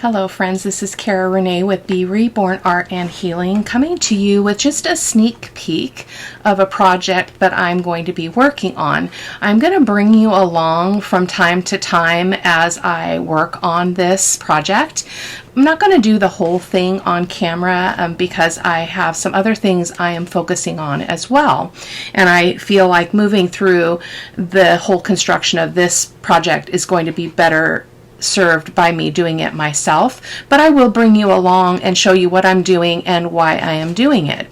Hello friends, this is Cara-Renee with B.Reborn Art and Healing, coming to you with just a sneak peek of a project that I'm going to be working on. I'm going to bring you along from time to time as I work on this project. I'm not going to do the whole thing on camera because I have some other things I am focusing on as well. And I feel like moving through the whole construction of this project is going to be better served by me doing it myself, but I will bring you along and show you what I'm doing and why I am doing it.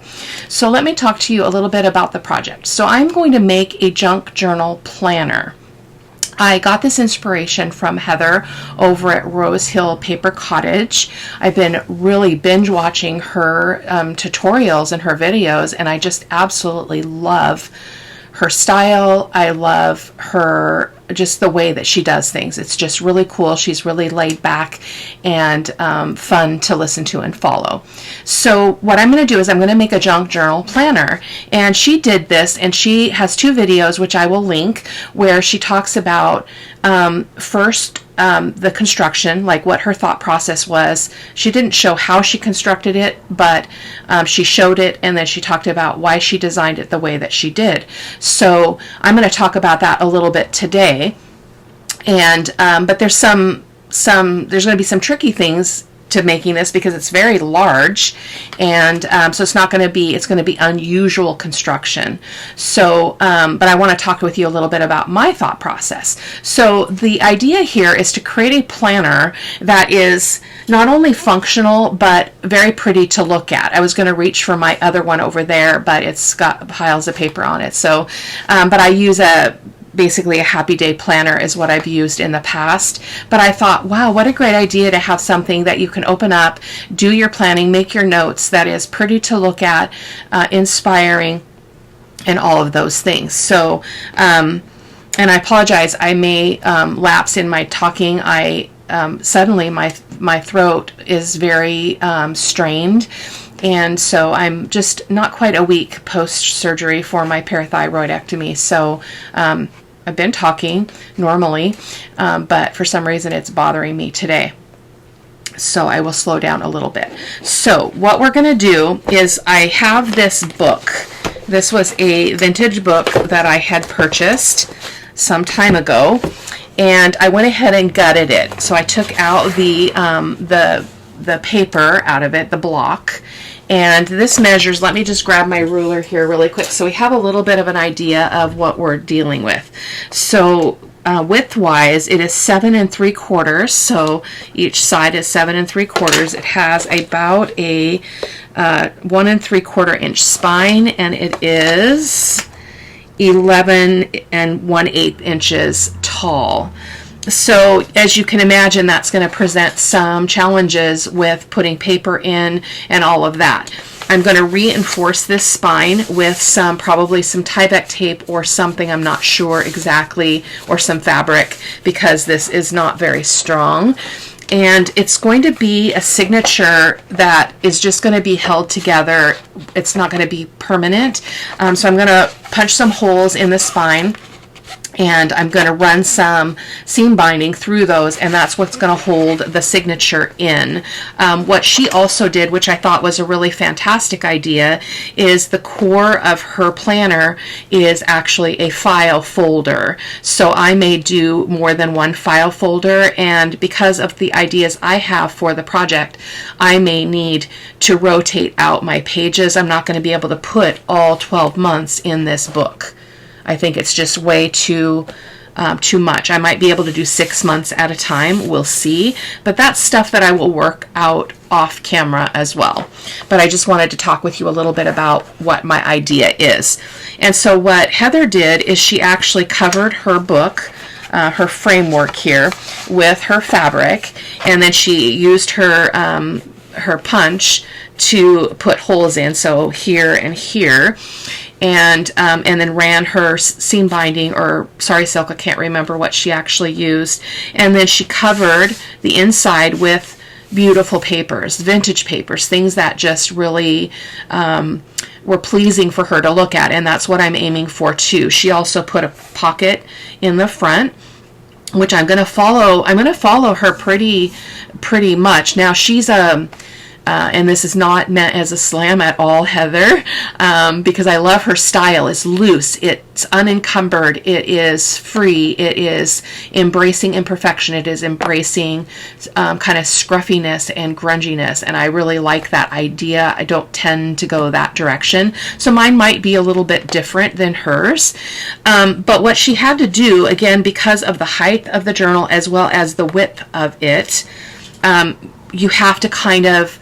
So let me talk to you a little bit about the project. So I'm going to make a junk journal planner. I got this inspiration from Heather over at Rosehill Paper Cottage. I've been really binge watching her tutorials and her videos, and I just absolutely love her style. I love her, just the way that she does things. It's just really cool. She's really laid back and fun to listen to and follow. So what I'm going to do is I'm going to make a junk journal planner, and she did this, and she has two videos which I will link where she talks about first the construction, like what her thought process was. She didn't show how she constructed it, but she showed it, and then she talked about why she designed it the way that she did. So I'm going to talk about that a little bit today, and but there's going to be some tricky things to making this because it's very large, and so it's going to be unusual construction. So but I want to talk with you a little bit about my thought process. So the idea here is to create a planner that is not only functional but very pretty to look at. I was going to reach for my other one over there, but it's got piles of paper on it. So but I use basically a happy day planner is what I've used in the past. But I thought, wow, what a great idea to have something that you can open up, do your planning, make your notes, that is pretty to look at, inspiring, and all of those things. So, and I apologize, I may lapse in my talking. Suddenly my throat is very strained. And so I'm just not quite a week post-surgery for my parathyroidectomy. So I've been talking normally, but for some reason it's bothering me today. So I will slow down a little bit. So what we're going to do is I have this book. This was a vintage book that I had purchased some time ago, and I went ahead and gutted it. So I took out the paper out of it, the block. And this measures, let me just grab my ruler here really quick so we have a little bit of an idea of what we're dealing with. So width-wise, it is 7 3/4, so each side is 7 3/4. It has about a 1 3/4 inch spine, and it is 11 1/8 inches tall. So as you can imagine, that's going to present some challenges with putting paper in and all of that. I'm going to reinforce this spine with probably some Tyvek tape or something, I'm not sure exactly, or some fabric, because this is not very strong. And it's going to be a signature that is just going to be held together. It's not going to be permanent. So I'm going to punch some holes in the spine, and I'm going to run some seam binding through those, and that's what's going to hold the signature in. What she also did, which I thought was a really fantastic idea, is the core of her planner is actually a file folder. So I may do more than one file folder, and because of the ideas I have for the project, I may need to rotate out my pages. I'm not going to be able to put all 12 months in this book. I think it's just way too much. I might be able to do 6 months at a time. We'll see. But that's stuff that I will work out off camera as well. But I just wanted to talk with you a little bit about what my idea is. And so what Heather did is she actually covered her book, her framework here, with her fabric, and then she used her punch to put holes in, so here and here. And then ran her seam binding, or sorry silk, I can't remember what she actually used. And then she covered the inside with beautiful papers, vintage papers, things that just really were pleasing for her to look at, and that's what I'm aiming for too. She also put a pocket in the front which I'm going to follow. I'm going to follow her pretty much. Now she's a and this is not meant as a slam at all, Heather, because I love her style. It's loose, it's unencumbered, it is free, it is embracing imperfection, it is embracing kind of scruffiness and grunginess, and I really like that idea. I don't tend to go that direction, so mine might be a little bit different than hers. But what she had to do, again, because of the height of the journal as well as the width of it, you have to kind of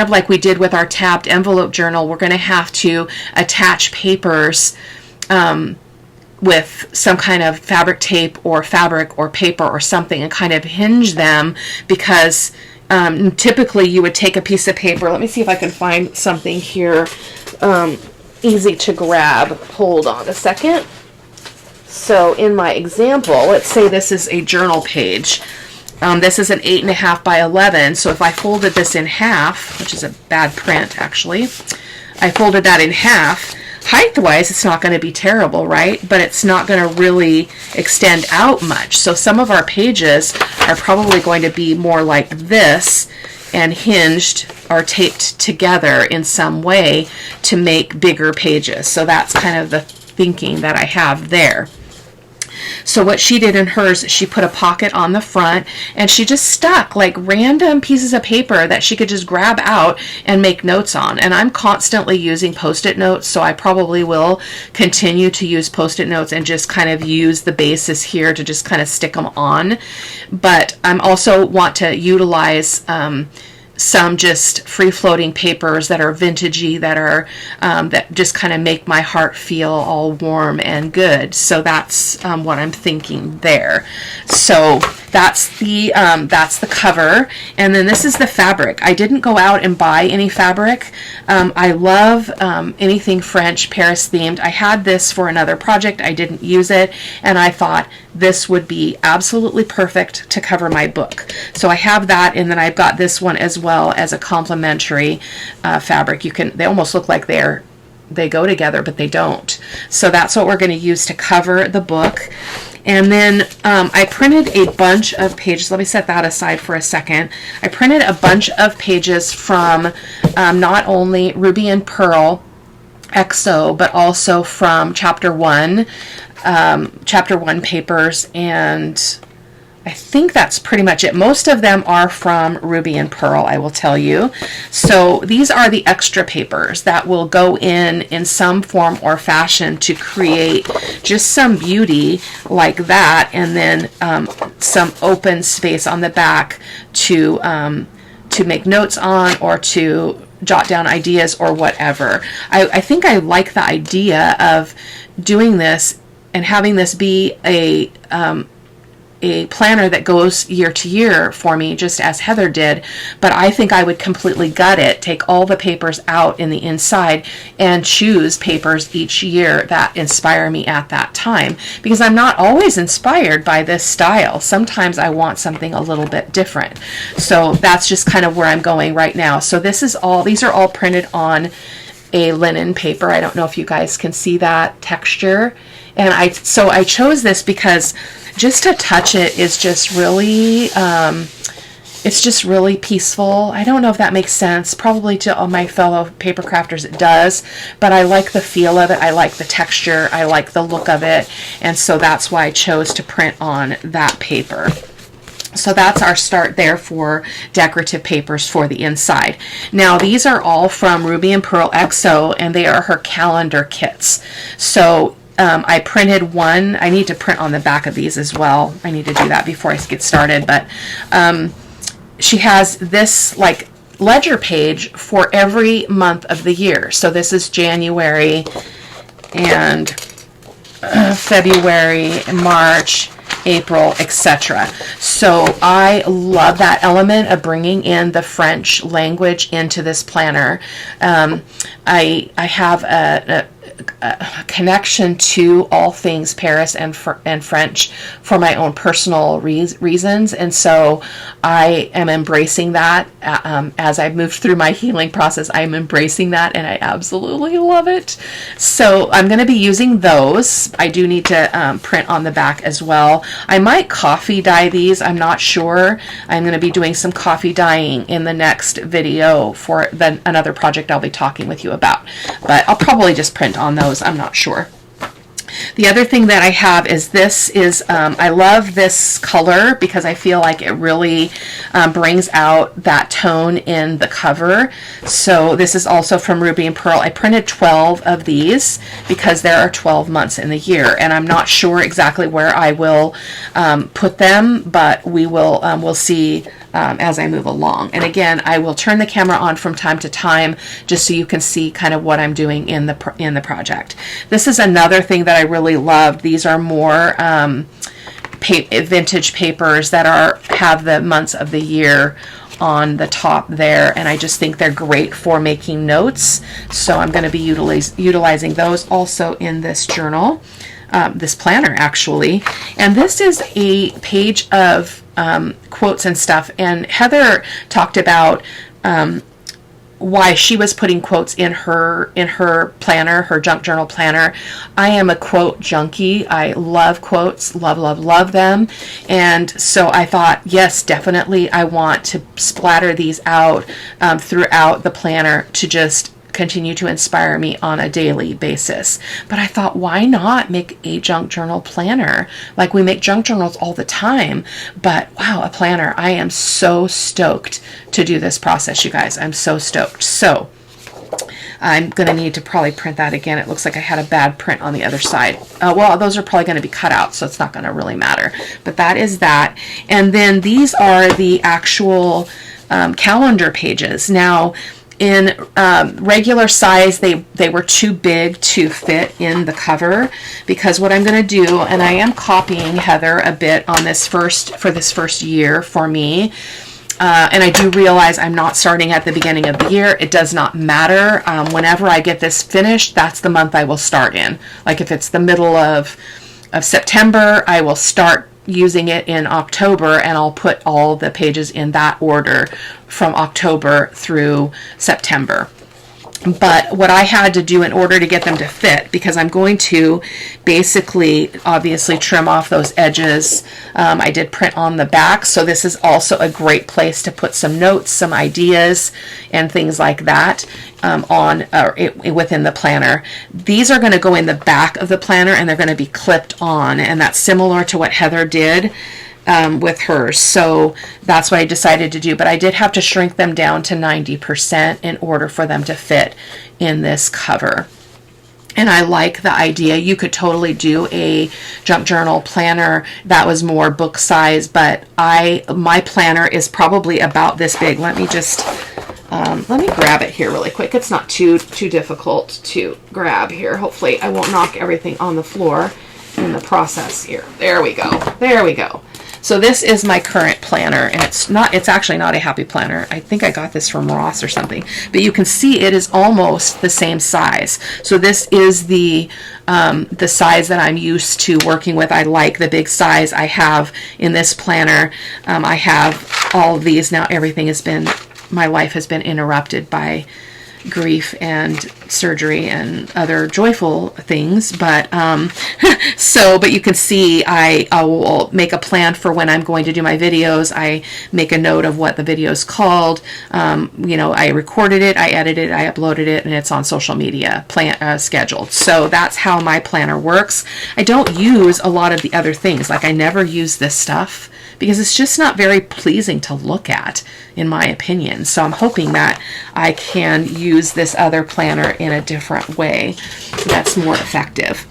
like we did with our tabbed envelope journal, we're going to have to attach papers with some kind of fabric tape or fabric or paper or something and kind of hinge them, because typically you would take a piece of paper. Let me see if I can find something here easy to grab. Hold on a second. So in my example, let's say this is a journal page. This is an 8.5 by 11, so if I folded this in half, which is a bad print actually, I folded that in half, height-wise it's not going to be terrible, right? But it's not going to really extend out much. So some of our pages are probably going to be more like this and hinged or taped together in some way to make bigger pages. So that's kind of the thinking that I have there. So what she did in hers, she put a pocket on the front and she just stuck like random pieces of paper that she could just grab out and make notes on. And I'm constantly using Post-it notes, so I probably will continue to use Post-it notes and just kind of use the bases here to just kind of stick them on. But I'm also want to utilize some just free-floating papers that are vintagey, that are that just kind of make my heart feel all warm and good. So that's what I'm thinking there. So that's the cover, and then this is the fabric. I didn't go out and buy any fabric. I love anything French, Paris themed. I had this for another project. I didn't use it, and I thought this would be absolutely perfect to cover my book. So I have that, and then I've got this one as well as a complementary fabric. They almost look like they go together, but they don't. So that's what we're going to use to cover the book. And then I printed a bunch of pages. Let me set that aside for a second. I printed a bunch of pages from not only Ruby and Pearl XO, but also from Chapter 1 papers, and I think that's pretty much it. Most of them are from Ruby and Pearl, I will tell you. So these are the extra papers that will go in some form or fashion to create just some beauty like that, and then some open space on the back to make notes on or to jot down ideas or whatever. I think I like the idea of doing this and having this be a planner that goes year to year for me, just as Heather did, but I think I would completely gut it, take all the papers out in the inside, and choose papers each year that inspire me at that time, because I'm not always inspired by this style. Sometimes I want something a little bit different. So that's just kind of where I'm going right now. So these are all printed on a linen paper. I don't know if you guys can see that texture. And I chose this because just to touch it is just really, it's just really peaceful. I don't know if that makes sense. Probably to all my fellow paper crafters it does, but I like the feel of it. I like the texture. I like the look of it. And so that's why I chose to print on that paper. So that's our start there for decorative papers for the inside. Now these are all from Ruby and Pearl XO, and they are her calendar kits. So I printed one. I need to print on the back of these as well. I need to do that before I get started. But she has this like ledger page for every month of the year. So this is January and February, March, April, etc. So I love that element of bringing in the French language into this planner. I have connection to all things Paris and French for my own personal reasons. And so I am embracing that as I've moved through my healing process. I am embracing that, and I absolutely love it. So I'm going to be using those. I do need to print on the back as well. I might coffee dye these. I'm not sure. I'm going to be doing some coffee dyeing in the next video for another project I'll be talking with you about. But I'll probably just print on those. I'm not sure. The other thing that I have is this is, I love this color because I feel like it really brings out that tone in the cover. So this is also from Ruby and Pearl. I printed 12 of these because there are 12 months in the year, and I'm not sure exactly where I will put them, but we'll see as I move along. And again, I will turn the camera on from time to time just so you can see kind of what I'm doing in the project. This is another thing that I really loved. These are more vintage papers that have the months of the year on the top there, and I just think they're great for making notes. So I'm going to be utilizing those also in this journal, this planner actually. And this is a page of quotes and stuff, and Heather talked about why she was putting quotes in her planner, her junk journal planner. I am a quote junkie. I love quotes, love them. And so I thought, yes, definitely I want to splatter these out throughout the planner to just continue to inspire me on a daily basis. But I thought, why not make a junk journal planner? Like, we make junk journals all the time, but wow, a planner. I am so stoked to do this process, you guys. I'm so stoked. So I'm going to need to probably print that again. It looks like I had a bad print on the other side. Well, those are probably going to be cut out, so it's not going to really matter. But that is that. And then these are the actual calendar pages. Now, in regular size, they were too big to fit in the cover, because what I'm going to do, and I am copying Heather a bit on this for this first year for me, and I do realize I'm not starting at the beginning of the year. It does not matter. Whenever I get this finished, that's the month I will start in. Like if it's the middle of September, I will start using it in October, and I'll put all the pages in that order from October through September. But what I had to do in order to get them to fit, because I'm going to basically obviously trim off those edges, I did print on the back, so this is also a great place to put some notes, some ideas, and things like that within the planner. These are going to go in the back of the planner, and they're going to be clipped on, and that's similar to what Heather did with hers. So that's what I decided to do, but I did have to shrink them down to 90% in order for them to fit in this cover. And I like the idea. You could totally do a junk journal planner that was more book size, but my planner is probably about this big. Let me just let me grab it here really quick. It's not too difficult to grab here. Hopefully I won't knock everything on the floor in the process here. There we go. There we go. So this is my current planner, and it's actually not a Happy Planner. I think I got this from Ross or something, but you can see it is almost the same size. So this is the size that I'm used to working with. I like the big size I have in this planner. I have all of these now. My life has been interrupted by grief and surgery and other joyful things, but but you can see I will make a plan for when I'm going to do my videos. I make a note of what the video is called. I recorded it, I edited it, I uploaded it, and it's on social media scheduled. So that's how my planner works. I don't use a lot of the other things. Like, I never use this stuff because it's just not very pleasing to look at, in my opinion. So I'm hoping that I can use this other planner in a different way that's more effective.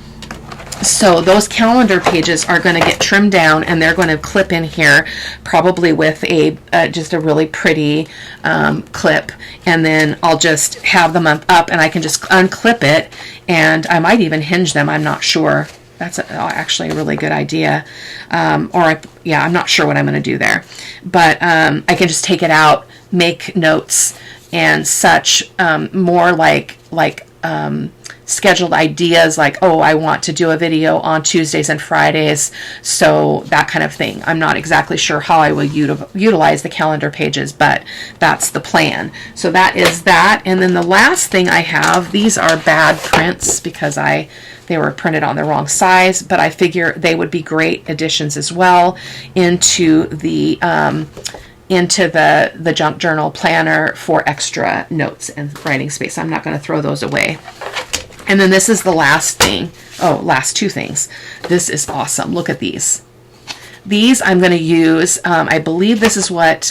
So those calendar pages are going to get trimmed down, and they're going to clip in here, probably with just a really pretty clip, and then I'll just have them up, and I can just unclip it, and I might even hinge them. I'm not sure. That's actually a really good idea. I'm not sure what I'm going to do there. But I can just take it out, make notes and such, more like scheduled ideas like, oh, I want to do a video on Tuesdays and Fridays, so that kind of thing. I'm not exactly sure how I will utilize the calendar pages, but that's the plan. So that is that. And then the last thing I have, these are bad prints because they were printed on the wrong size, but I figure they would be great additions as well into the junk journal planner for extra notes and writing space. I'm not going to throw those away. And then this is the last thing. Oh, last two things. This is awesome. Look at these. These I'm going to use. I believe this is what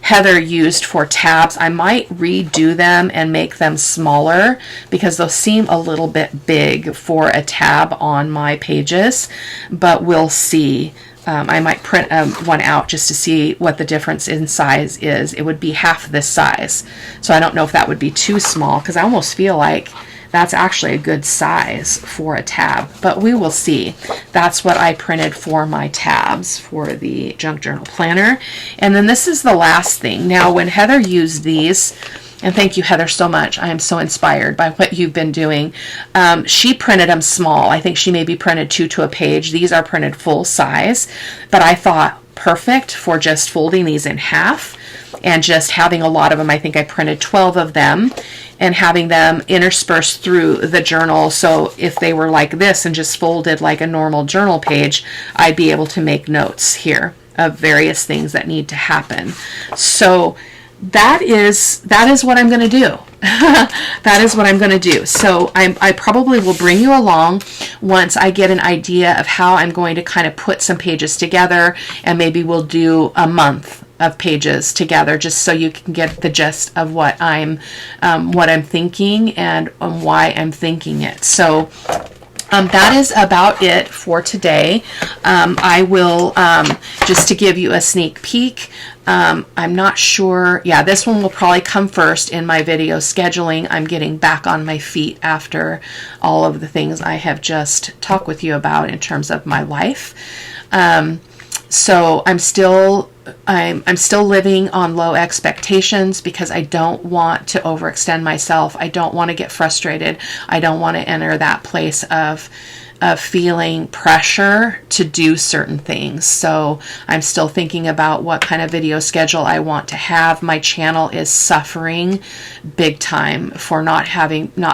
Heather used for tabs. I might redo them and make them smaller because they'll seem a little bit big for a tab on my pages, but we'll see. I might print one out just to see what the difference in size is. It would be half this size. So I don't know if that would be too small because I almost feel like that's actually a good size for a tab, but we will see. That's what I printed for my tabs for the junk journal planner. And then this is the last thing. Now, when Heather used these, and thank you, Heather, so much. I am so inspired by what you've been doing. She printed them small. I think she maybe printed 2 to a page. These are printed full size, but I thought perfect for just folding these in half and just having a lot of them. I think I printed 12 of them and having them interspersed through the journal. So if they were like this and just folded like a normal journal page, I'd be able to make notes here of various things that need to happen. So that is what I'm going to do. That is what I'm going to do. So I probably will bring you along once I get an idea of how I'm going to kind of put some pages together, and maybe we'll do a month of pages together just so you can get the gist of what I'm thinking and why I'm thinking it. So that is about it for today. I will, just to give you a sneak peek, I'm not sure. Yeah, this one will probably come first in my video scheduling. I'm getting back on my feet after all of the things I have just talked with you about in terms of my life. So I'm still living on low expectations because I don't want to overextend myself. I don't want to get frustrated. I don't want to enter that place of feeling pressure to do certain things. So I'm still thinking about what kind of video schedule I want to have. My channel is suffering big time for not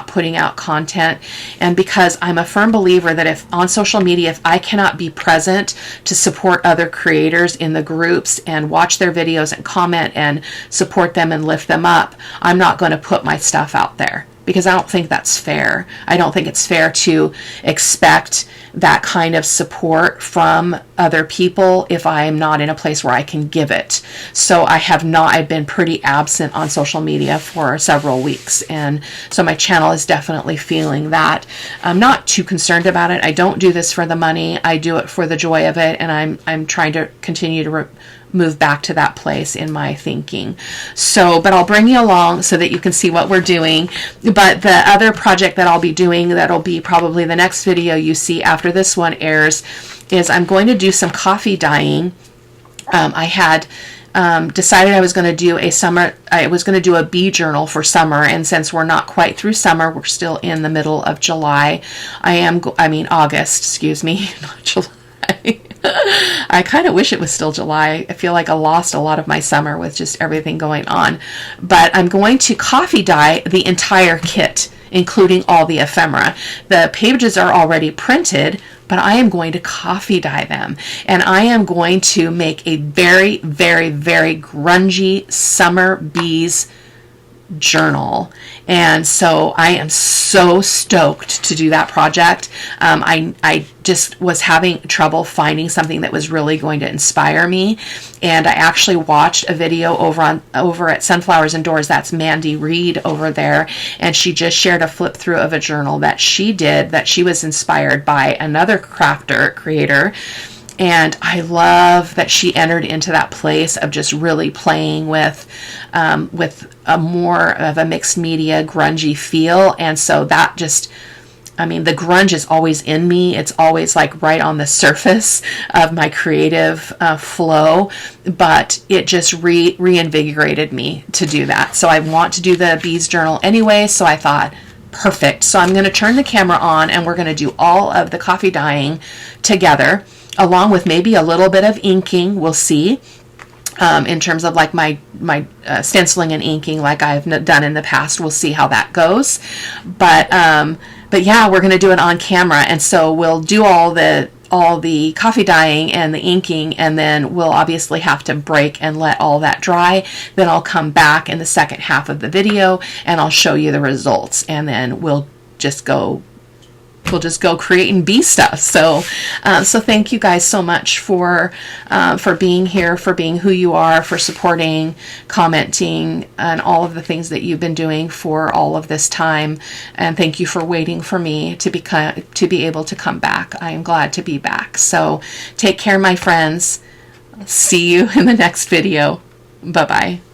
putting out content. And because I'm a firm believer that if on social media, if I cannot be present to support other creators in the groups and watch their videos and comment and support them and lift them up, I'm not going to put my stuff out there, because I don't think that's fair. I don't think it's fair to expect that kind of support from other people if I'm not in a place where I can give it. So I've been pretty absent on social media for several weeks. And so my channel is definitely feeling that. I'm not too concerned about it. I don't do this for the money. I do it for the joy of it. And I'm trying to continue to move back to that place in my thinking. So, but I'll bring you along so that you can see what we're doing. But the other project that I'll be doing, that'll be probably the next video you see after this one airs, is I'm going to do some coffee dyeing. I had decided I was going to do a bee journal for summer, and since we're not quite through summer, we're still in the middle of July. August, excuse me, not July. I kind of wish it was still July. I feel like I lost a lot of my summer with just everything going on. But I'm going to coffee dye the entire kit, including all the ephemera. The pages are already printed, but I am going to coffee dye them. And I am going to make a very, very, very grungy summer bees journal. And so I am so stoked to do that project. I just was having trouble finding something that was really going to inspire me, and I actually watched a video over at Sunflowers Indoors. That's Mandy Reed over there, and she just shared a flip through of a journal that she did that she was inspired by another creator. And I love that she entered into that place of just really playing with a more of a mixed media grungy feel. And so that just I mean, the grunge is always in me. It's always like right on the surface of my creative flow, but it just reinvigorated me to do that. So I want to do the beads journal anyway, so I thought, perfect. So I'm going to turn the camera on and we're going to do all of the coffee dyeing together, along with maybe a little bit of inking. We'll see. In terms of like my stenciling and inking like I've done in the past. We'll see how that goes. But yeah, we're going to do it on camera. And so we'll do all the coffee dyeing and the inking, and then we'll obviously have to break and let all that dry. Then I'll come back in the second half of the video and I'll show you the results, and then we'll just go creating bee stuff. So thank you guys so much for being here, for being who you are, for supporting, commenting, and all of the things that you've been doing for all of this time. And thank you for waiting for me to be able to come back. I am glad to be back. So take care, my friends. See you in the next video. Bye-bye.